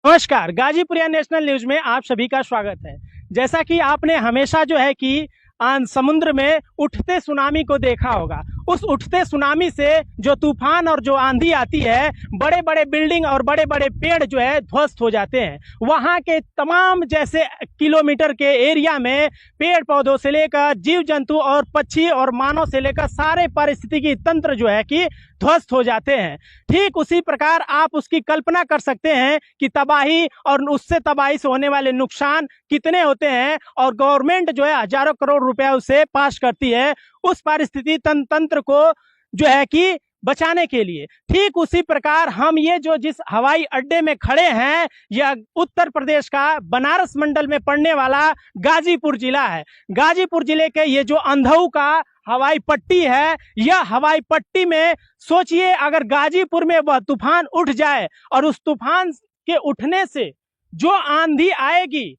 नमस्कार, गाजीपुरिया national news में आप सभी का स्वागत है। जैसा कि आपने हमेशा जो है कि समुद्र में उठते सुनामी को देखा होगा, उस उठते सुनामी से जो तूफान और जो आंधी आती है, बड़े बड़े बिल्डिंग और बड़े बड़े पेड़ जो है ध्वस्त हो जाते हैं। वहां के तमाम जैसे किलोमीटर के एरिया में पेड़ पौधों से लेकर जीव जंतु और पक्षी और मानव से लेकर सारे पारिस्थितिकी तंत्र जो है कि ध्वस्त हो जाते हैं। ठीक उसी प्रकार आप उसकी कल्पना कर सकते हैं कि तबाही और उससे तबाही से होने वाले नुकसान कितने होते हैं, और गवर्नमेंट जो है हजारों करोड़ रुपया उसे पास करती है उस पारिस्थितिकी तंत्र को जो है कि बचाने के लिए। ठीक उसी प्रकार हम ये जो जिस हवाई अड्डे में खड़े हैं, यह उत्तर प्रदेश का बनारस मंडल में पड़ने वाला गाजीपुर जिला है। गाजीपुर जिले के ये जो अंधऊ का हवाई पट्टी है, यह हवाई पट्टी में सोचिए अगर गाजीपुर में वह तूफान उठ जाए और उस तूफान के उठने से जो आंधी आएगी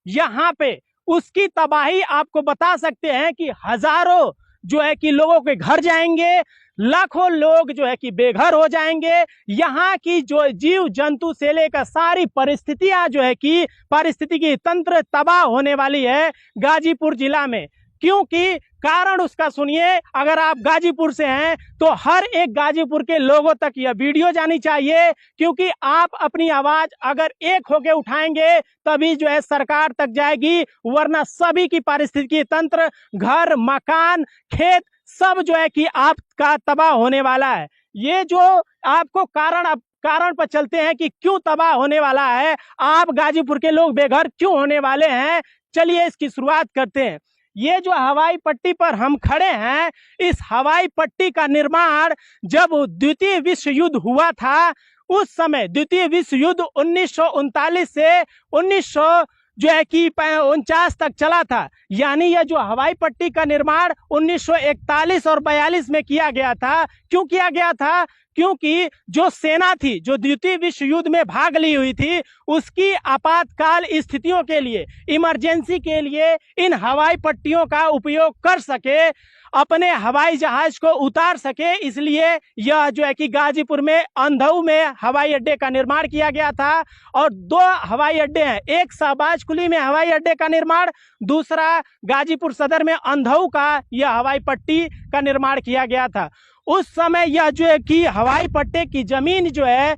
यहाँ पे, उसकी तबाही आपको बता सकते हैं कि हजारों जो है कि लोगों के घर जाएंगे, लाखों लोग जो है कि बेघर हो जाएंगे। यहाँ की जो जीव जंतु से लेकर सारी परिस्थितियां जो है कि पारिस्थितिकी तंत्र तबाह होने वाली है गाजीपुर जिला में। क्योंकि कारण उसका सुनिए, अगर आप गाजीपुर से हैं तो हर एक गाजीपुर के लोगों तक यह वीडियो जानी चाहिए, क्योंकि आप अपनी आवाज अगर एक होके उठाएंगे तभी जो है सरकार तक जाएगी, वरना सभी की पारिस्थितिकी तंत्र, घर, मकान, खेत सब जो है कि आपका तबाह होने वाला है। ये जो आपको कारण पर चलते हैं कि क्यों तबाह होने वाला है, आप गाजीपुर के लोग बेघर क्यों होने वाले हैं, चलिए इसकी शुरुआत करते हैं। ये जो हवाई पट्टी पर हम खड़े हैं, इस हवाई पट्टी का निर्माण जब द्वितीय विश्व युद्ध हुआ था, उस समय द्वितीय विश्व युद्ध 1939 से 1949 तक चला था। यानी यह जो हवाई पट्टी का निर्माण 1941 और 42 में किया गया था। क्यों किया गया था? क्योंकि जो सेना थी जो द्वितीय विश्व युद्ध में भाग ली हुई थी, उसकी आपातकाल स्थितियों के लिए, इमरजेंसी के लिए इन हवाई पट्टियों का उपयोग कर सके, अपने हवाई जहाज को उतार सके, इसलिए यह जो है कि गाजीपुर में अंधऊ में हवाई अड्डे का निर्माण किया गया था। और दो हवाई अड्डे हैं, एक शहबाज कुली में हवाई अड्डे का निर्माण, दूसरा गाजीपुर सदर में अंधऊ का यह हवाई पट्टी का निर्माण किया गया था। उस समय यह जो है कि हवाई पट्टे की जमीन जो है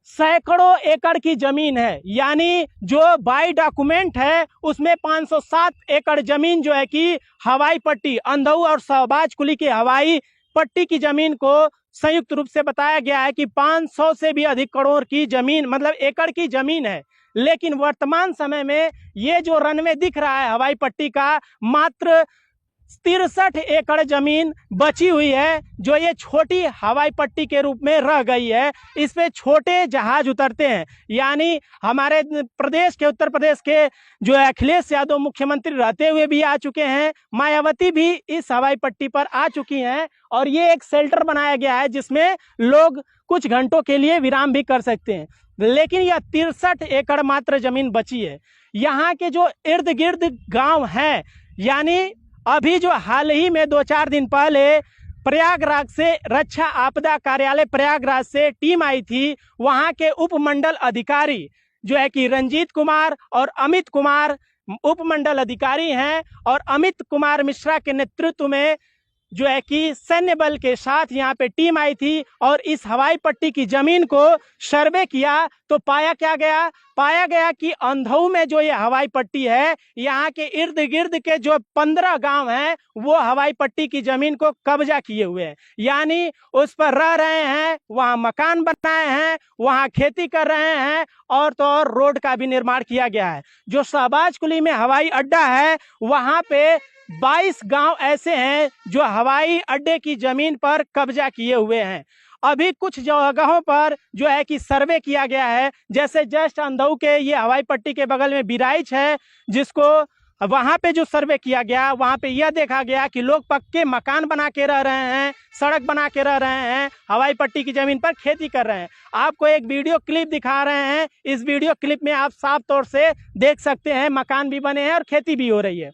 सैकड़ों एकड़ की जमीन है। यानी जो बाई डॉक्यूमेंट है उसमें 507 एकड़ जमीन जो है कि हवाई पट्टी अंधऊ और शहबाज कुली की हवाई पट्टी की जमीन को संयुक्त रूप से बताया गया है कि 500 से भी अधिक करोड़ की जमीन, मतलब एकड़ की जमीन है। लेकिन वर्तमान समय में ये जो रनवे दिख रहा है हवाई पट्टी का, मात्र 63 एकड़ जमीन बची हुई है, जो ये छोटी हवाई पट्टी के रूप में रह गई है। इस पे छोटे जहाज उतरते हैं। यानी हमारे प्रदेश के, उत्तर प्रदेश के जो अखिलेश यादव मुख्यमंत्री रहते हुए भी आ चुके हैं, मायावती भी इस हवाई पट्टी पर आ चुकी हैं, और ये एक शेल्टर बनाया गया है जिसमें लोग कुछ घंटों के लिए विराम भी कर सकते हैं। लेकिन यह 63 एकड़ मात्र जमीन बची है। यहाँ के जो इर्द गिर्द गाँव हैं, यानी अभी जो हाल ही में 2-4 दिन पहले प्रयागराज से रक्षा आपदा कार्यालय प्रयागराज से टीम आई थी, वहां के उपमंडल अधिकारी जो है कि रंजीत कुमार और अमित कुमार उपमंडल अधिकारी हैं, और अमित कुमार मिश्रा के नेतृत्व में जो है कि सैन्य बल के साथ यहाँ पे टीम आई थी और इस हवाई पट्टी की जमीन को सर्वे किया। तो पाया गया कि अंधऊ में जो ये हवाई पट्टी है, यहाँ के इर्द गिर्द के जो 15 गांव हैं वो हवाई पट्टी की जमीन को कब्जा किए हुए हैं। यानी उस पर रह रहे हैं, वहाँ मकान बनाए हैं, वहाँ खेती कर रहे हैं, और तो और रोड का भी निर्माण किया गया है। जो शहबाज कुली में हवाई अड्डा है, वहाँ पे 22 गांव ऐसे हैं जो हवाई अड्डे की जमीन पर कब्जा किए हुए हैं। अभी कुछ जगहों पर जो है कि सर्वे किया गया है, जैसे जस्ट अंधऊ के ये हवाई पट्टी के बगल में बिराइच है, जिसको वहां पे जो सर्वे किया गया, वहां पे यह देखा गया कि लोग पक्के मकान बना के रह रहे हैं, सड़क बना के रह रहे हैं, हवाई पट्टी की जमीन पर खेती कर रहे हैं। आपको एक वीडियो क्लिप दिखा रहे हैं, इस वीडियो क्लिप में आप साफ तौर से देख सकते हैं मकान भी बने हैं और खेती भी हो रही है।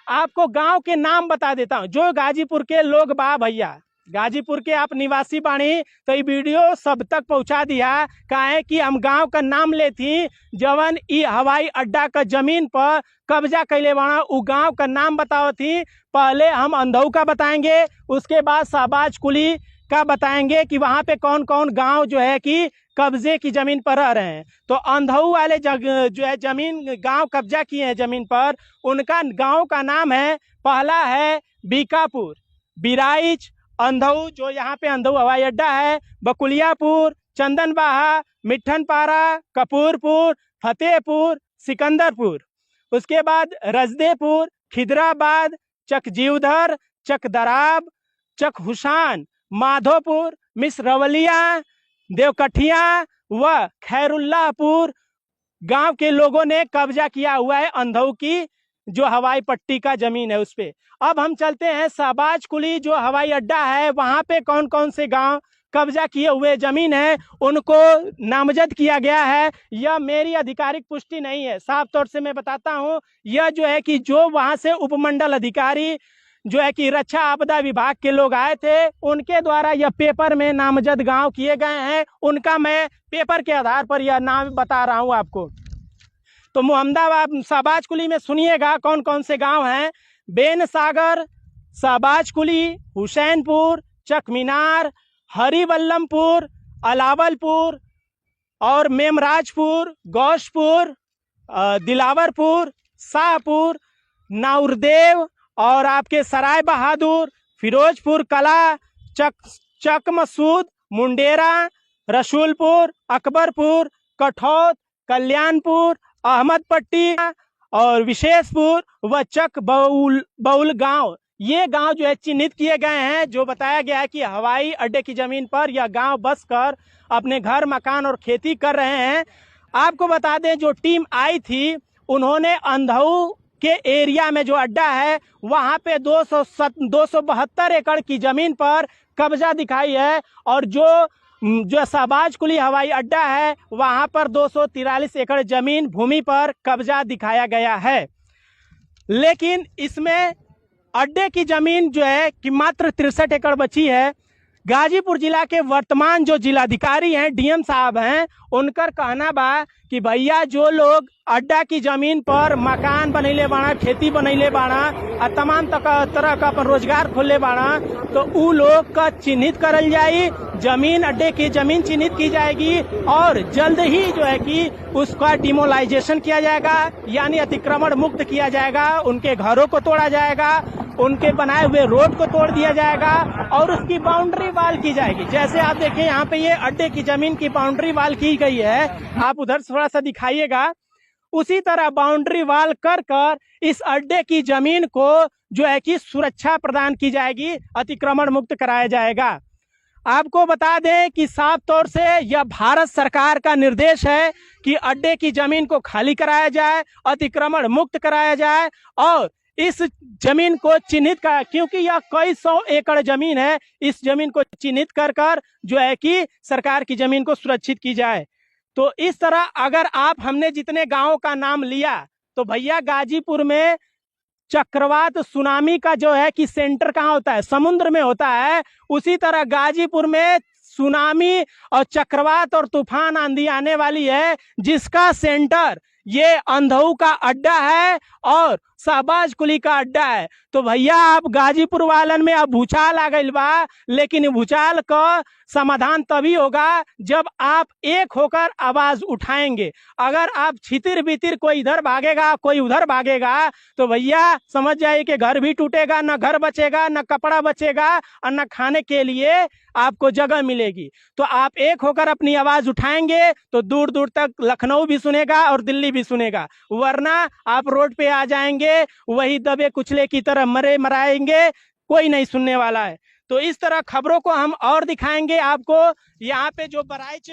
आपको गांव के नाम बता देता हूं, जो गाजीपुर के लोग बा भैया, गाजीपुर के आप निवासी बाणी तो ये वीडियो सब तक पहुंचा दिया काहे कि हम गांव का नाम ले थी जवन ई हवाई अड्डा का जमीन पर कब्जा कैले बाणा उ गांव का नाम बताओ थी। पहले हम अंधऊ का बताएंगे, उसके बाद शहबाज कुली का बताएंगे कि वहां पे कौन कौन गांव जो है कि कब्जे की जमीन पर रह रहे हैं। तो अंधऊ वाले जो है जमीन गांव कब्जा किए हैं जमीन पर, उनका गांव का नाम है, पहला है बीकापुर, बिराइच, अंधऊ जो यहाँ पे अंधऊ हवाई अड्डा है, बकुलियापुर, चंदनबाहा, मिठनपारा, कपूरपुर, फतेहपुर, सिकंदरपुर। उसके बाद रजदेपुर, खिदराबाद, चकजीवधर, चकदराब, चकहुसान, माधोपुर, मिसरवलिया, देवकठिया व खैरुल्लाहपुर गांव के लोगों ने कब्जा किया हुआ है अंधऊ की जो हवाई पट्टी का जमीन है उस पे। अब हम चलते हैं शहबाज कुली जो हवाई अड्डा है, वहां पे कौन कौन से गांव कब्जा किए हुए जमीन है उनको नामजद किया गया है। यह मेरी आधिकारिक पुष्टि नहीं है, साफ तौर से मैं बताता हूं। यह जो है कि जो वहां से उपमंडल अधिकारी जो है कि रक्षा आपदा विभाग के लोग आए थे, उनके द्वारा यह पेपर में नामजद गांव किए गए हैं। उनका मैं पेपर के आधार पर यह नाम बता रहा हूं आपको। तो मोहम्मदाबाद शहबाज कुली में सुनिएगा कौन कौन से गांव हैं। बेनसागर, शहबाज कुली, हुसैनपुर, चकमीनार, हरिवल्लमपुर, अलावलपुर और मेमराजपुर, गौशपुर, दिलावरपुर, शाहपुर, नाउरदेव और आपके सराय बहादुर, फिरोजपुर कला, चक मसूद, मुंडेरा, रसूलपुर, अकबरपुर, कठौत, कल्याणपुर, अहमद पट्टी और विशेषपुर व चक बउल गांव। ये गांव जो है चिन्हित किए गए हैं, जो बताया गया है कि हवाई अड्डे की जमीन पर यह गांव बस कर अपने घर मकान और खेती कर रहे हैं। आपको बता दें जो टीम आई थी उन्होंने अंधऊ के एरिया में जो अड्डा है वहां पे 272 एकड़ की जमीन पर कब्जा दिखाई है और जो शहबाज कुली हवाई अड्डा है वहां पर 243 एकड़ जमीन भूमि पर कब्जा दिखाया गया है। लेकिन इसमें अड्डे की जमीन जो है कि मात्र 63 एकड़ बची है। गाजीपुर जिला के वर्तमान जो जिलाधिकारी हैं, डीएम साहब हैं, उनकर कहना बा कि भैया जो लोग अड्डा की जमीन पर मकान बनैले बाड़ा, खेती बनैले बाड़ा और तमाम तरह का अपन रोजगार खोलले बाड़ा, तो उ लोग का चिन्हित करल जाई, जमीन अड्डे की जमीन चिन्हित की जाएगी और जल्द ही जो है कि उसका डिमोलाइजेशन किया जाएगा, यानी अतिक्रमण मुक्त किया जाएगा, उनके घरों को तोड़ा जाएगा, उनके बनाए हुए रोड को तोड़ दिया जाएगा और उसकी बाउंड्री वाल की जाएगी। जैसे आप देखें यहाँ पे ये अड्डे की जमीन की बाउंड्री वाल की गई है, आप उधर थोड़ा सा दिखाइएगा, उसी तरह बाउंड्री वाल कर इस अड्डे की जमीन को जो है कि सुरक्षा प्रदान की जाएगी, अतिक्रमण मुक्त कराया जाएगा। आपको बता दें कि साफ तौर से यह भारत सरकार का निर्देश है कि अड्डे की जमीन को खाली कराया जाए, अतिक्रमण मुक्त कराया जाए और इस जमीन को चिन्हित कर, क्योंकि यह कई 100 एकड़ जमीन है, इस जमीन को चिन्हित कर जो है कि सरकार की जमीन को सुरक्षित की जाए। तो इस तरह अगर हमने जितने गांवों का नाम लिया तो भैया गाजीपुर में चक्रवात सुनामी का जो है कि सेंटर कहाँ होता है, समुद्र में होता है। उसी तरह गाजीपुर में सुनामी और चक्रवात और तूफान आंधी आने वाली है, जिसका सेंटर ये अंधऊ का अड्डा है और शहबाज कुली का अड्डा है। तो भैया आप गाजीपुर वालन में अब भूचाल आ गई बा, लेकिन भूचाल का समाधान तभी होगा जब आप एक होकर आवाज उठाएंगे। अगर आप छितिर बितिर कोई इधर भागेगा कोई उधर भागेगा तो भैया समझ जाइए कि घर भी टूटेगा, न घर बचेगा, न कपड़ा बचेगा और न खाने के लिए आपको जगह मिलेगी। तो आप एक होकर अपनी आवाज उठाएंगे तो दूर दूर तक लखनऊ भी सुनेगा और दिल्ली भी सुनेगा, वरना आप रोड पे आ जाएंगे वही दबे कुचले की तरह मरे मराएंगे, कोई नहीं सुनने वाला है। तो इस तरह खबरों को हम और दिखाएंगे आपको। यहाँ पे जो बराइच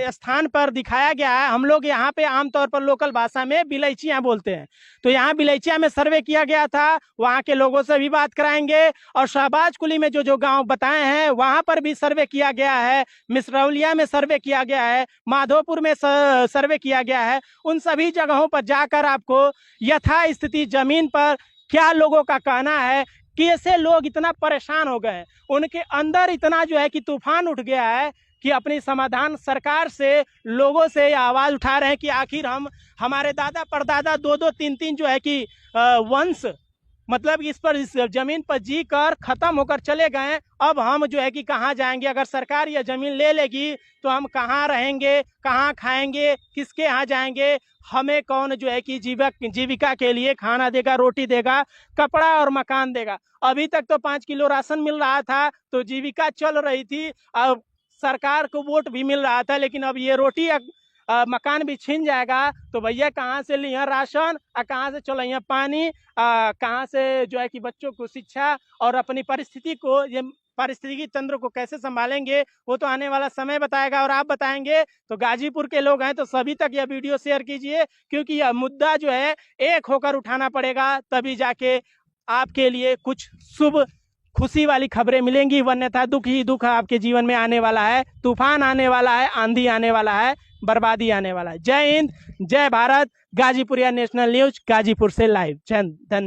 स्थान पर दिखाया गया है, हम लोग यहाँ पे आमतौर पर लोकल भाषा में बिलैचियाँ बोलते हैं, तो यहाँ बिलैचिया में सर्वे किया गया था, वहाँ के लोगों से भी बात कराएंगे। और शहबाज कुली में जो गांव बताए हैं वहाँ पर भी सर्वे किया गया है, मिसरौलिया में सर्वे किया गया है, माधोपुर में सर्वे किया गया है। उन सभी जगहों पर जाकर आपको यथा स्थिति जमीन पर क्या लोगों का कहना है, कि ऐसे लोग इतना परेशान हो गए, उनके अंदर इतना जो है कि तूफान उठ गया है कि अपनी समाधान सरकार से, लोगों से आवाज उठा रहे हैं कि आखिर हमारे दादा परदादा 2-2 3-3 जो है कि वंश मतलब इस जमीन पर जी कर खत्म होकर चले गए, अब हम जो है कि कहाँ जाएंगे? अगर सरकार यह जमीन ले लेगी तो हम कहाँ रहेंगे, कहाँ खाएंगे, किसके यहाँ जाएंगे? हमें कौन जो है कि जीविका के लिए खाना देगा, रोटी देगा, कपड़ा और मकान देगा? अभी तक तो 5 किलो राशन मिल रहा था तो जीविका चल रही थी, अब सरकार को वोट भी मिल रहा था, लेकिन अब ये रोटी मकान भी छीन जाएगा तो भैया कहाँ से लिया राशन और कहाँ से चलिए पानी, कहाँ से जो है कि बच्चों को शिक्षा और अपनी परिस्थिति को, ये पारिस्थितिकी तंत्र को कैसे संभालेंगे वो तो आने वाला समय बताएगा और आप बताएंगे। तो गाजीपुर के लोग हैं तो सभी तक यह वीडियो शेयर कीजिए, क्योंकि यह मुद्दा जो है एक होकर उठाना पड़ेगा, तभी जाके आपके लिए कुछ शुभ खुशी वाली खबरें मिलेंगी, वन्यथा दुख ही दुख आपके जीवन में आने वाला है, तूफान आने वाला है, आंधी आने वाला है, बर्बादी आने वाला है। जय हिंद, जय भारत। गाजीपुरिया नेशनल न्यूज गाजीपुर से लाइव। धन्यवाद।